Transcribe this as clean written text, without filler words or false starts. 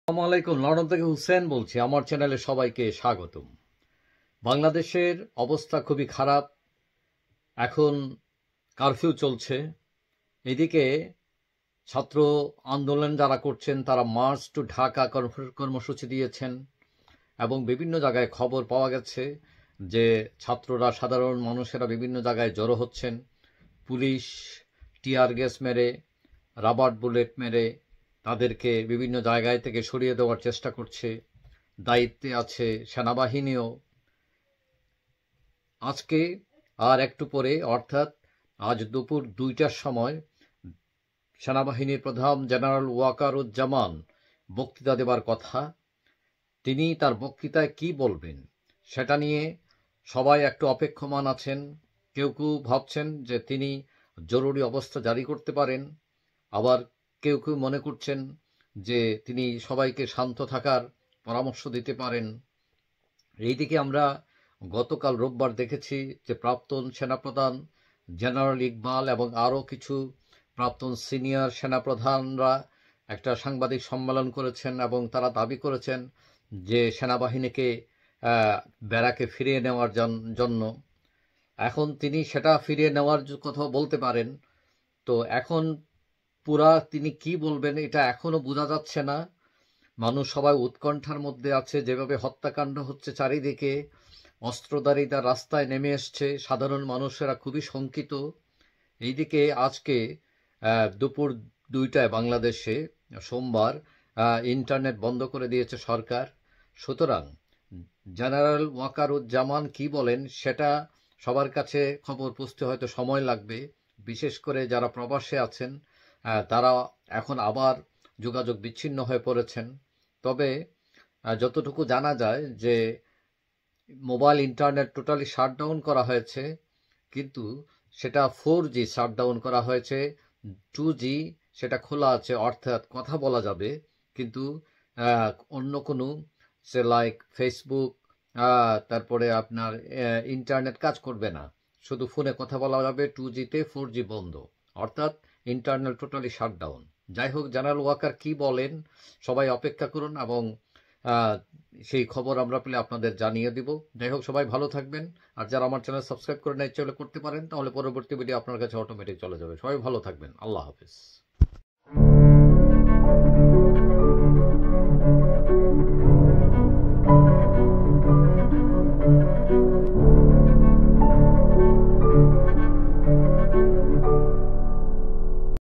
আসসালামু আলাইকুম, লন্ডন থেকে হুসেন বলছি। আমার চ্যানেলে সবাইকে স্বাগতম। বাংলাদেশের অবস্থা খুবই খারাপ। এখন কারফিউ চলছে। এদিকে ছাত্র আন্দোলন যারা করছেন তারা মার্চ টু ঢাকা কর্মসূচি দিয়েছেন এবং বিভিন্ন জায়গায় খবর পাওয়া গেছে যে ছাত্ররা, সাধারণ মানুষেরা বিভিন্ন জায়গায় জড়ো হচ্ছেন। পুলিশ টিয়ার গ্যাস মেরে, রাবার বুলেট মেরে তাদেরকে বিভিন্ন জায়গায় থেকে সরিয়ে দেওয়ার চেষ্টা করছে। দায়িত্বে আছে সেনাবাহিনীও। আজকে আর একটু পরে, অর্থাৎ আজ দুপুর 2টার সময় সেনাবাহিনীর প্রধান জেনারেল ওয়াকারুজ্জামান বক্তৃতা দেবার কথা। তিনি তার বক্তৃতায় কি বলবেন সেটা নিয়ে সবাই একটু অপেক্ষমান আছেন। কেউ কেউ ভাবছেন যে তিনি জরুরি অবস্থা জারি করতে পারেন, আবার কেউ কেউ মনে করছেন যে তিনি সবাইকে শান্ত থাকার পরামর্শ দিতে পারেন। এইদিকে আমরা গতকাল রোববার দেখেছি যে প্রাক্তন সেনাপ্রধান জেনারেল ইকবাল এবং আরও কিছু প্রাক্তন সিনিয়র সেনাপ্রধানরা একটা সাংবাদিক সম্মেলন করেছেন এবং তারা দাবি করেছেন যে সেনাবাহিনীকে ব্যারাকে ফিরিয়ে নেওয়ার জন্য। এখন তিনি সেটা ফিরিয়ে নেওয়ার কথা বলতে পারেন, তো এখন তিনি কি বলবেন এটা এখনো বোঝা যাচ্ছে না। মানুষ সবাই উৎকণ্ঠার মধ্যে আছে। যেভাবে হত্যাকাণ্ড হচ্ছে চারিদিকে, অস্ত্রধারীরা রাস্তায় নেমে এসছে, সাধারণ মানুষেরা খুবই শঙ্কিত। এইদিকে আজকে দুপুর 2টায় বাংলাদেশে সোমবার ইন্টারনেট বন্ধ করে দিয়েছে সরকার। সুতরাং জেনারেল ওয়াকারুজ্জামান কি বলেন সেটা সবার কাছে খবর পৌঁছতে হয়তো সময় লাগবে। বিশেষ করে যারা প্রবাসে আছেন তারা এখন আবার যোগাযোগ বিচ্ছিন্ন হয়ে পড়েছেন। তবে যতটুকু জানা যায় যে মোবাইল ইন্টারনেট টোটালি শাটডাউন করা হয়েছে, কিন্তু সেটা 4G শাটডাউন করা হয়েছে। 2G সেটা খোলা আছে, অর্থাৎ কথা বলা যাবে, কিন্তু অন্য কোনো লাইক ফেসবুক, তারপরে আপনার ইন্টারনেট কাজ করবে না। শুধু ফোনে কথা বলা যাবে। 2G-তে 4G বন্ধ, অর্থাৎ ইন্টারনেট টোটালি শাটডাউন। যাই হোক, জেনারেল ওয়াকার কি বলেন সবাই অপেক্ষা করুন এবং সেই খবর আমরা পেলে আপনাদের জানিয়ে দিব। যাই হোক, সবাই ভালো থাকবেন। আর যারা আমার চ্যানেল সাবস্ক্রাইব করে না ইচ্ছে হলে করতে পারেন, তাহলে পরবর্তী ভিডিও আপনার কাছে অটোমেটিক চলে যাবে। সবাই ভালো থাকবেন। আল্লাহ হাফেজ।